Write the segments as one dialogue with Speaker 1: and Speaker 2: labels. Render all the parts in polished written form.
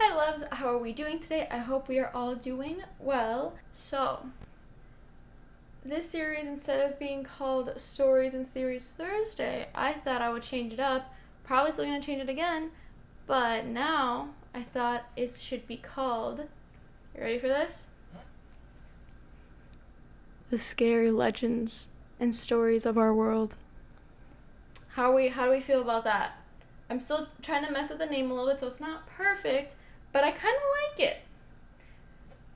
Speaker 1: Hi loves, how are we doing today? I hope we are all doing well. So, this series, instead of being called Stories and Theories Thursday, I thought I would change it up. Probably still gonna change it again, but now I thought it should be called, you ready for this? The Scary Legends and Stories of Our World. How do we feel about that? I'm still trying to mess with the name a little bit, so it's not perfect, but I kind of like it.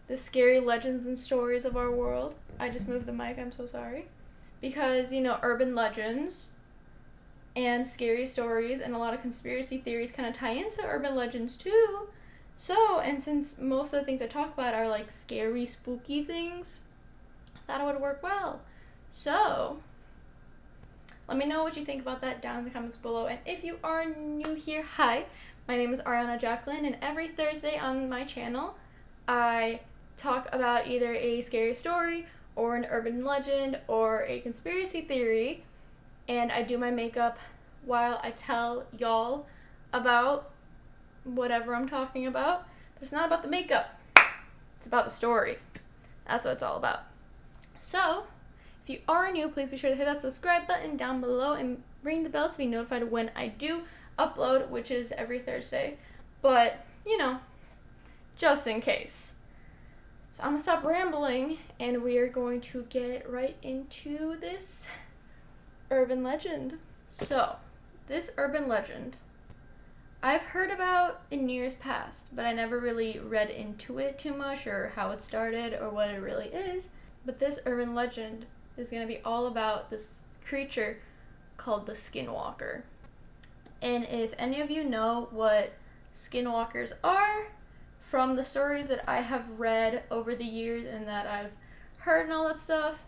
Speaker 1: The Scary Legends and Stories of Our World. I just moved the mic, I'm so sorry. Because, urban legends and scary stories and a lot of conspiracy theories kind of tie into urban legends too. So, and since most of the things I talk about are like scary, spooky things, I thought it would work well. So, let me know what you think about that down in the comments below. And if you are new here, hi, my name is Ariana Jacklyn, and every Thursday on my channel, I talk about either a scary story or an urban legend or a conspiracy theory, and I do my makeup while I tell y'all about whatever I'm talking about. But it's not about the makeup, it's about the story. That's what it's all about. So, if you are new, please be sure to hit that subscribe button down below and ring the bell to be notified when I do upload, which is every Thursday. But, just in case. So I'm gonna stop rambling and we are going to get right into this urban legend. So, this urban legend I've heard about in years past, but I never really read into it too much or how it started or what it really is. But this urban legend is going to be all about this creature called the Skinwalker. And if any of you know what Skinwalkers are, from the stories that I have read over the years and that I've heard and all that stuff,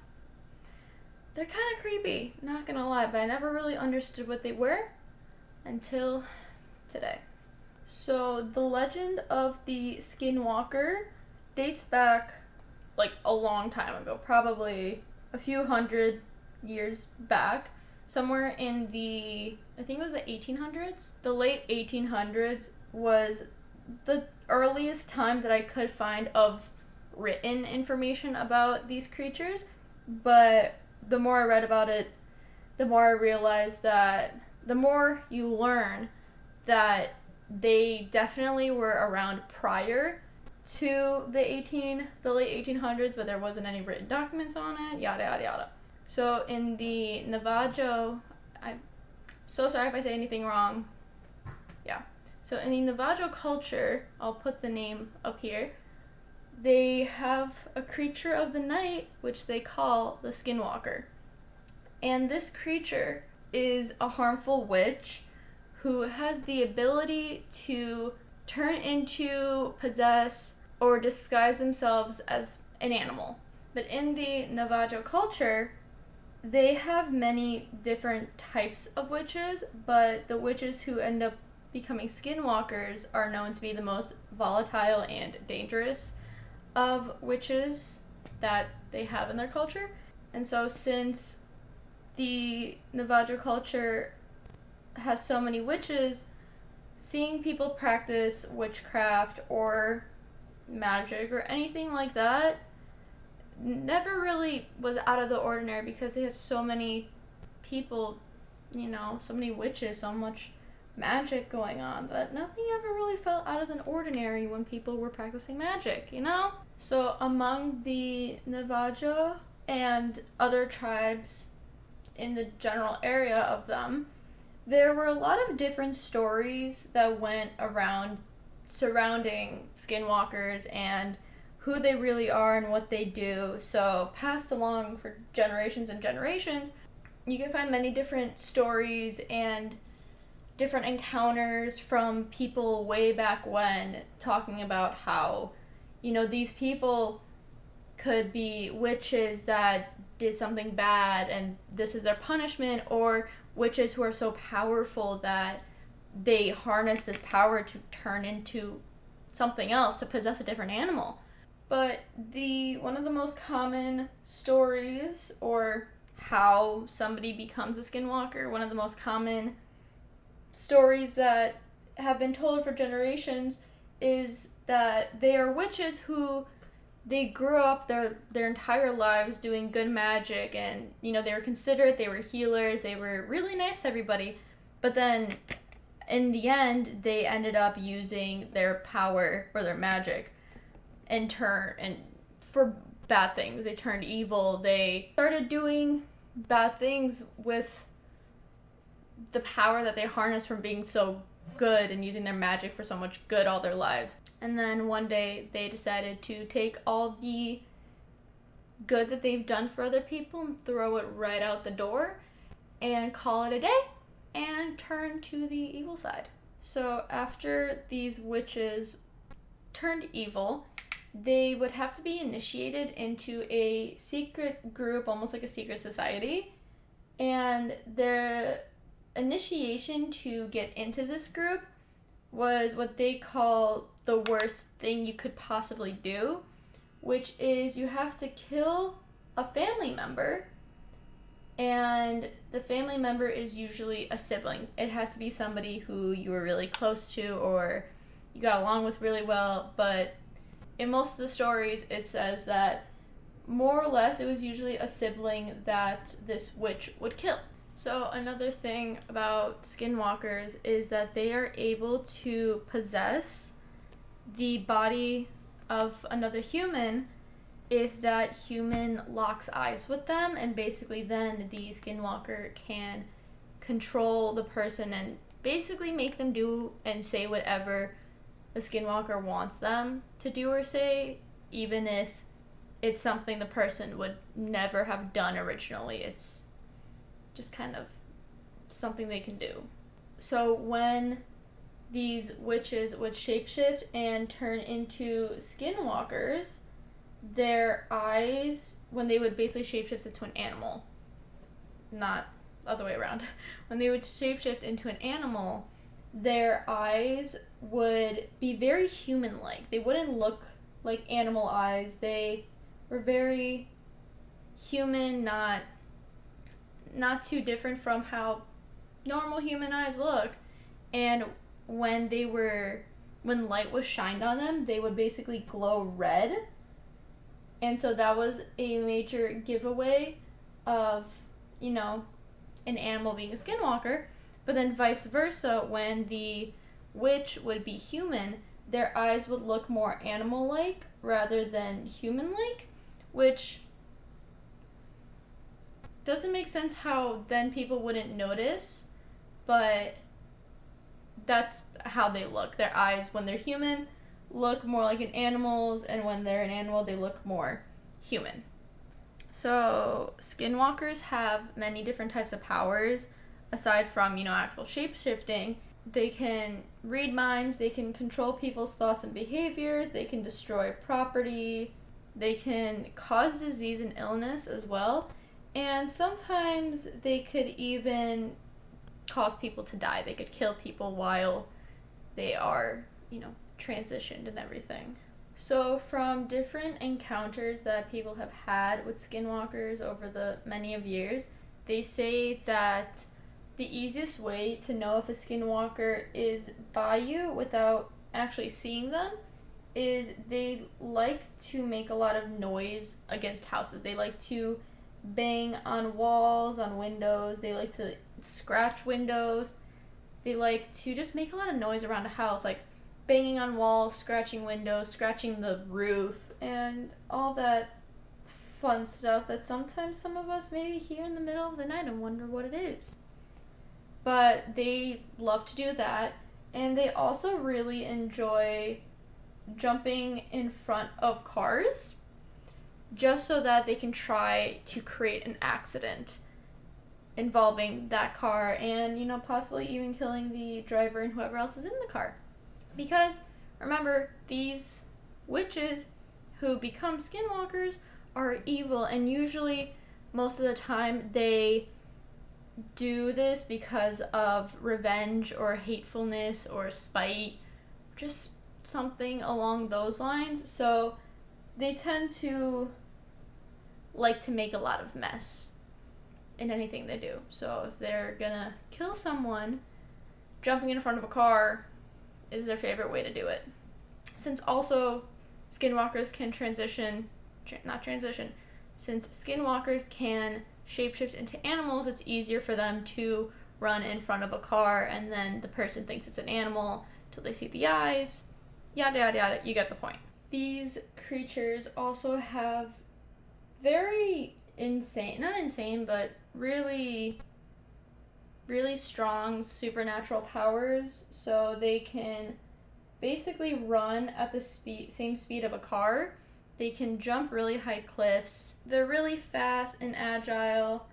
Speaker 1: they're kind of creepy, not gonna lie, but I never really understood what they were until today. So the legend of the Skinwalker dates back like a long time ago, probably a few hundred years back, somewhere in I think it was the 1800s. The late 1800s was the earliest time that I could find of written information about these creatures, but the more I read about it, the more I realized that the more you learn that they definitely were around prior to the late 1800s, but there wasn't any written documents on it, yada yada yada. So in the Navajo, I'm so sorry if I say anything wrong. Yeah. So in the Navajo culture, I'll put the name up here, they have a creature of the night which they call the Skinwalker. And this creature is a harmful witch who has the ability to turn into, possess, or disguise themselves as an animal. But in the Navajo culture, they have many different types of witches, but the witches who end up becoming skinwalkers are known to be the most volatile and dangerous of witches that they have in their culture. And so since the Navajo culture has so many witches, seeing people practice witchcraft or magic or anything like that never really was out of the ordinary because they had so many people, so many witches, so much magic going on that nothing ever really felt out of the ordinary when people were practicing magic, So among the Navajo and other tribes in the general area of them, there were a lot of different stories that went around surrounding skinwalkers and who they really are and what they do. So passed along for generations and generations, you can find many different stories and different encounters from people way back when talking about how, these people could be witches that did something bad and this is their punishment, or witches who are so powerful that they harness this power to turn into something else, to possess a different animal. But one of the most common stories, or how somebody becomes a skinwalker, one of the most common stories that have been told for generations is that they are witches who they grew up their entire lives doing good magic, and they were considerate, they were healers, they were really nice to everybody, but then in the end they ended up using their power or their magic and for bad things. They turned evil. They started doing bad things with the power that they harnessed from being so good and using their magic for so much good all their lives. And then one day they decided to take all the good that they've done for other people and throw it right out the door and call it a day and turn to the evil side. So after these witches turned evil, they would have to be initiated into a secret group, almost like a secret society. And their initiation to get into this group was what they call the worst thing you could possibly do, which is you have to kill a family member, and the family member is usually a sibling. It had to be somebody who you were really close to or you got along with really well, but in most of the stories it says that more or less it was usually a sibling that this witch would kill. So another thing about Skinwalkers is that they are able to possess the body of another human if that human locks eyes with them, and basically then the Skinwalker can control the person and basically make them do and say whatever the Skinwalker wants them to do or say, even if it's something the person would never have done originally. It's just kind of something they can do. So when these witches would shapeshift and turn into Skinwalkers, their eyes, when they would basically shapeshift into an animal, not other way around, when they would shapeshift into an animal, their eyes would be very human-like. They wouldn't look like animal eyes. They were very human, not too different from how normal human eyes look. And when light was shined on them, they would basically glow red. And so that was a major giveaway of, an animal being a Skinwalker. But then vice versa, when the witch would be human, their eyes would look more animal-like rather than human-like, which doesn't make sense how then people wouldn't notice, but that's how they look. Their eyes, when they're human, look more like an animal's, and when they're an animal, they look more human. So Skinwalkers have many different types of powers aside from, actual shape-shifting. They can read minds, they can control people's thoughts and behaviors, they can destroy property, they can cause disease and illness as well, and sometimes they could even cause people to die. They could kill people while they are, transitioned and everything. So from different encounters that people have had with Skinwalkers over the many of years, they say that the easiest way to know if a Skinwalker is by you without actually seeing them is they like to make a lot of noise against houses. They like to bang on walls, on windows. They like to scratch windows. They like to just make a lot of noise around a house, like banging on walls, scratching windows, scratching the roof, and all that fun stuff that sometimes some of us maybe hear in the middle of the night and wonder what it is. But they love to do that, and they also really enjoy jumping in front of cars just so that they can try to create an accident involving that car and, possibly even killing the driver and whoever else is in the car. Because, remember, these witches who become Skinwalkers are evil, and usually, most of the time, they do this because of revenge or hatefulness or spite, just something along those lines. So they tend to like to make a lot of mess in anything they do. So if they're gonna kill someone, jumping in front of a car is their favorite way to do it. since also Skinwalkers can since Skinwalkers can shapeshift into animals, it's easier for them to run in front of a car, and then the person thinks it's an animal till they see the eyes. Yada yada yada, you get the point. These creatures also have very not insane, but really, really strong supernatural powers. So they can basically run at the same speed of a car. They can jump really high cliffs. They're really fast and agile,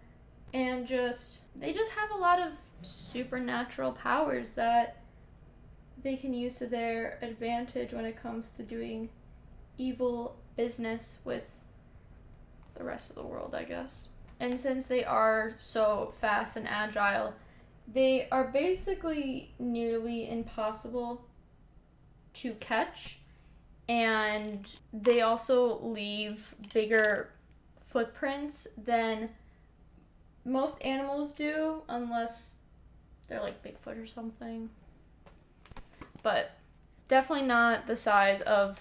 Speaker 1: and they just have a lot of supernatural powers that they can use to their advantage when it comes to doing evil business with the rest of the world, I guess. And since they are so fast and agile, they are basically nearly impossible to catch, and they also leave bigger footprints than most animals do, unless they're like Bigfoot or something. But definitely not the size of,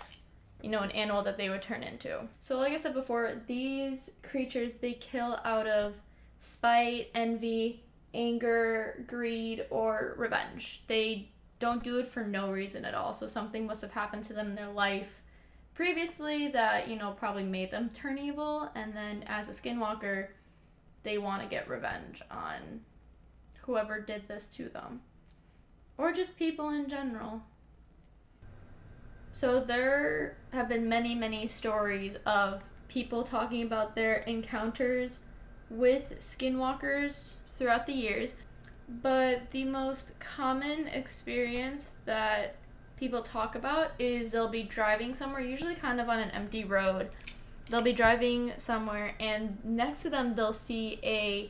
Speaker 1: an animal that they would turn into. So like I said before, these creatures, they kill out of spite, envy, anger, greed, or revenge. They don't do it for no reason at all. So something must have happened to them in their life previously that, probably made them turn evil. And then as a skinwalker, they want to get revenge on whoever did this to them. Or just people in general. So there have been many, many stories of people talking about their encounters with skinwalkers throughout the years. But the most common experience that people talk about is they'll be driving somewhere, usually kind of on an empty road. They'll be driving somewhere, and next to them they'll see a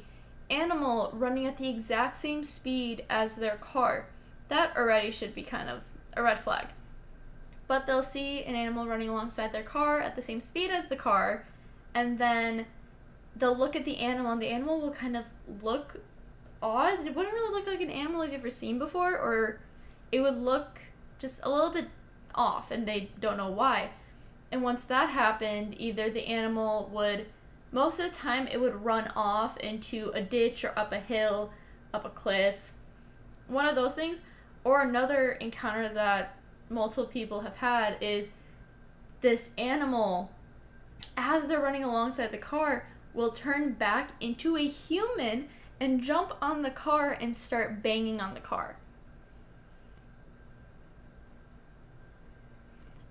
Speaker 1: animal running at the exact same speed as their car. That already should be kind of a red flag. But they'll see an animal running alongside their car at the same speed as the car, and then they'll look at the animal, and the animal will kind of look odd. It wouldn't really look like an animal you've ever seen before, or it would look just a little bit off, and they don't know why. And once that happened, either the animal would, most of the time, it would run off into a ditch or up a hill, up a cliff, one of those things. Or another encounter that multiple people have had is this animal, as they're running alongside the car, will turn back into a human and jump on the car and start banging on the car.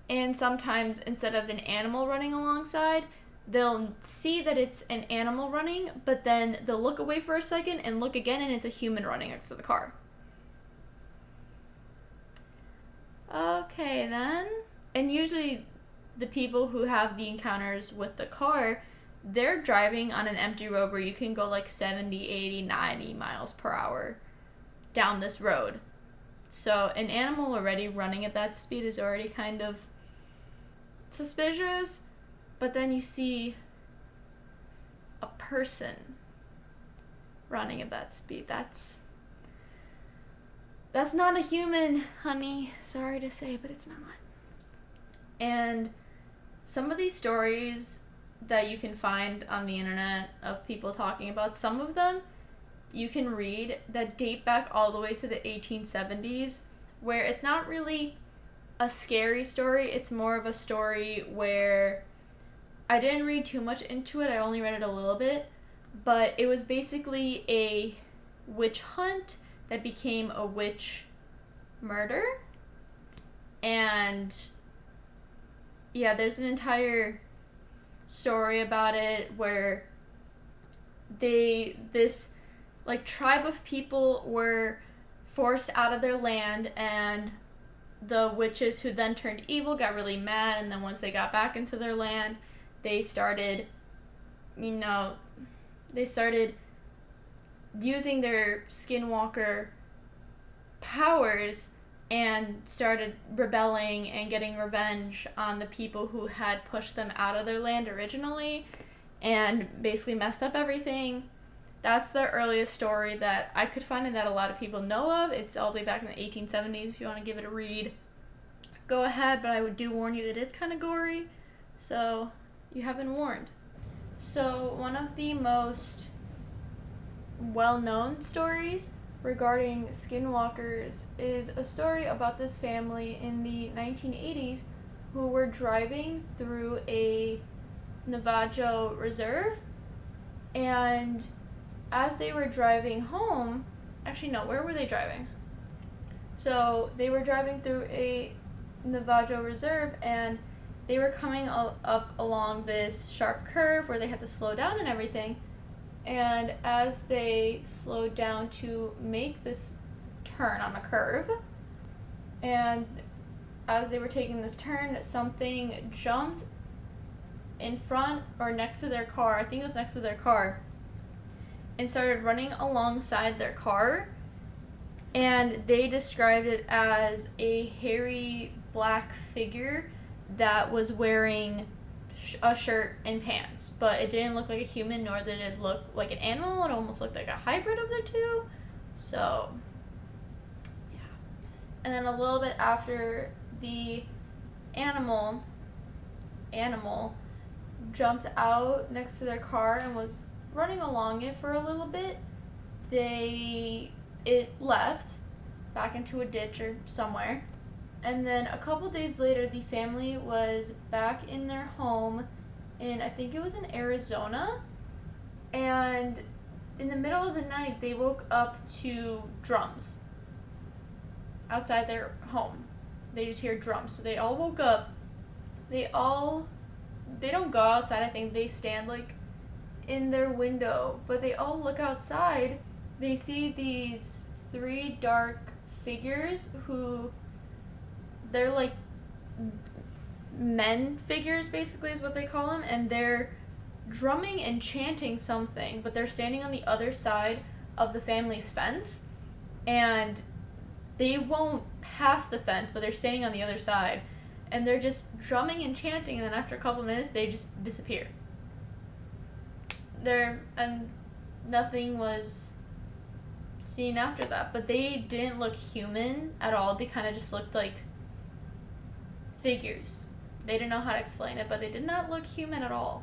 Speaker 1: And sometimes, instead of an animal running alongside, they'll see that it's an animal running, but then they'll look away for a second and look again, and it's a human running next to the car. Okay, then. And usually the people who have the encounters with the car, they're driving on an empty road where you can go like 70, 80, 90 miles per hour down this road. So an animal already running at that speed is already kind of suspicious. But then you see a person running at that speed. That's not a human, honey. Sorry to say, but it's not. And some of these stories that you can find on the internet of people talking about, some of them you can read that date back all the way to the 1870s, where it's not really a scary story. It's more of a story where I didn't read too much into it. I only read it a little bit. But it was basically a witch hunt that became a witch murder. And yeah, there's an entire story about it where this tribe of people were forced out of their land, and the witches who then turned evil got really mad, and then once they got back into their land, they started using their skinwalker powers and started rebelling and getting revenge on the people who had pushed them out of their land originally and basically messed up everything. That's the earliest story that I could find and that a lot of people know of. It's all the way back in the 1870s. If you want to give it a read, go ahead, but I would do warn you, it is kind of gory, so you have been warned. So one of the most well-known stories regarding Skinwalkers is a story about this family in the 1980s who were driving through a Navajo reserve, and as they were driving home, actually no, where were they driving? So they were driving through a Navajo reserve, and they were coming up along this sharp curve where they had to slow down and everything. And as they slowed down to make this turn on a curve, and as they were taking this turn, something jumped in front or next to their car, I think it was next to their car, and started running alongside their car. And they described it as a hairy black figure that was wearing a shirt and pants, but it didn't look like a human, nor did it look like an animal. It almost looked like a hybrid of the two. So, yeah. And then a little bit after the animal jumped out next to their car and was running along it for a little bit, it left back into a ditch or somewhere. And then a couple days later, the family was back in their home in, I think it was in Arizona, and in the middle of the night, they woke up to drums outside their home. They just hear drums. So they all woke up. They don't go outside, I think they stand like in their window, but they all look outside. They see these 3 dark figures who, they're like men figures, basically is what they call them, and they're drumming and chanting something, but they're standing on the other side of the family's fence, and they won't pass the fence, but they're standing on the other side, and they're just drumming and chanting, and then after a couple minutes they just disappear. And nothing was seen after that, but they didn't look human at all. They kind of just looked like figures. They didn't know how to explain it, but they did not look human at all.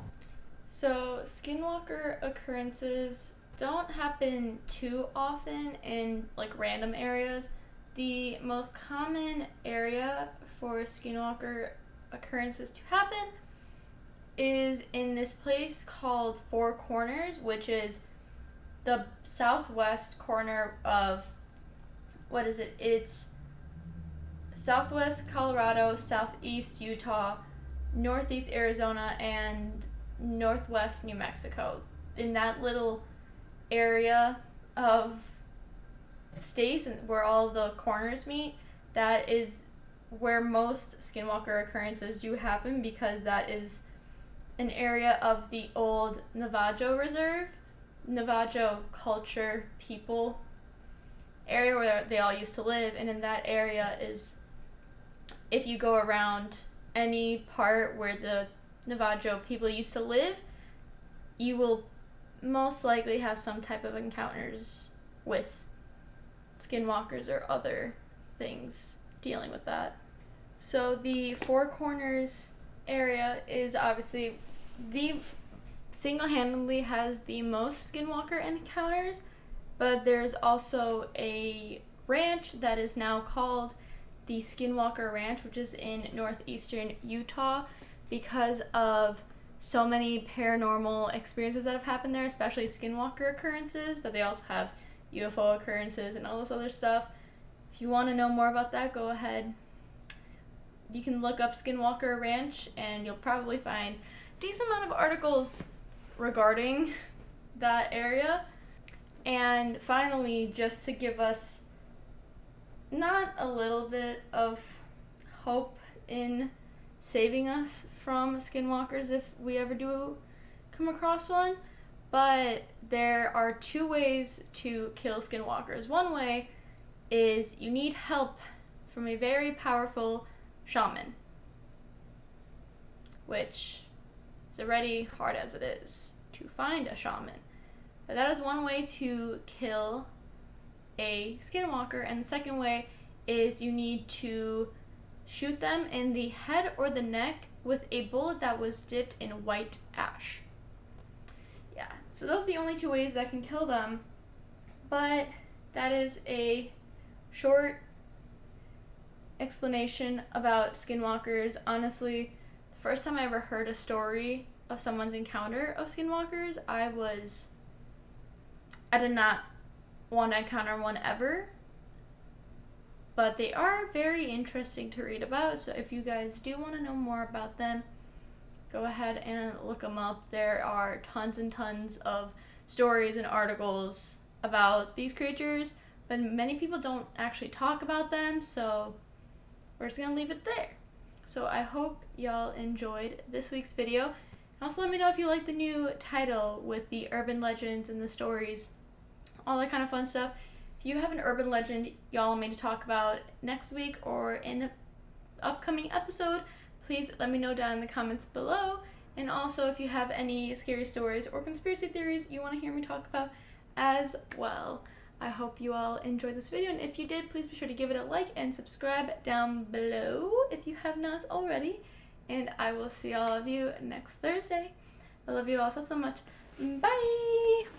Speaker 1: So Skinwalker occurrences don't happen too often in like random areas. The most common area for Skinwalker occurrences to happen is in this place called Four Corners, which is the southwest corner of, it's southwest Colorado, southeast Utah, northeast Arizona, and northwest New Mexico. In that little area of states where all the corners meet, that is where most Skinwalker occurrences do happen, because that is an area of the old Navajo reserve, Navajo culture people area where they all used to live. And in that area is, if you go around any part where the Navajo people used to live, you will most likely have some type of encounters with Skinwalkers or other things dealing with that. So the Four Corners area is obviously single-handedly has the most Skinwalker encounters, but there's also a ranch that is now called the Skinwalker Ranch, which is in northeastern Utah, because of so many paranormal experiences that have happened there, especially Skinwalker occurrences, but they also have UFO occurrences and all this other stuff. If you want to know more about that, go ahead. You can look up Skinwalker Ranch and you'll probably find a decent amount of articles regarding that area. And finally, just to give us not a little bit of hope in saving us from Skinwalkers if we ever do come across one, but there are 2 ways to kill Skinwalkers. One way is you need help from a very powerful shaman, which is already hard as it is to find a shaman. But that is one way to kill a Skinwalker, and the second way is you need to shoot them in the head or the neck with a bullet that was dipped in white ash. Yeah, so those are the only two ways that can kill them. But that is a short explanation about Skinwalkers. Honestly, the first time I ever heard a story of someone's encounter of Skinwalkers, I did not want to encounter one ever. But they are very interesting to read about, so if you guys do want to know more about them, go ahead and look them up. There are tons and tons of stories and articles about these creatures, but many people don't actually talk about them, so we're just gonna leave it there. So I hope y'all enjoyed this week's video. Also, let me know if you like the new title with the urban legends and the stories, all that kind of fun stuff. If you have an urban legend y'all want me to talk about next week or in an upcoming episode, please let me know down in the comments below. And also, if you have any scary stories or conspiracy theories you want to hear me talk about as well. I hope you all enjoyed this video, and if you did, please be sure to give it a like and subscribe down below if you have not already. And I will see all of you next Thursday. I love you all so much. Bye!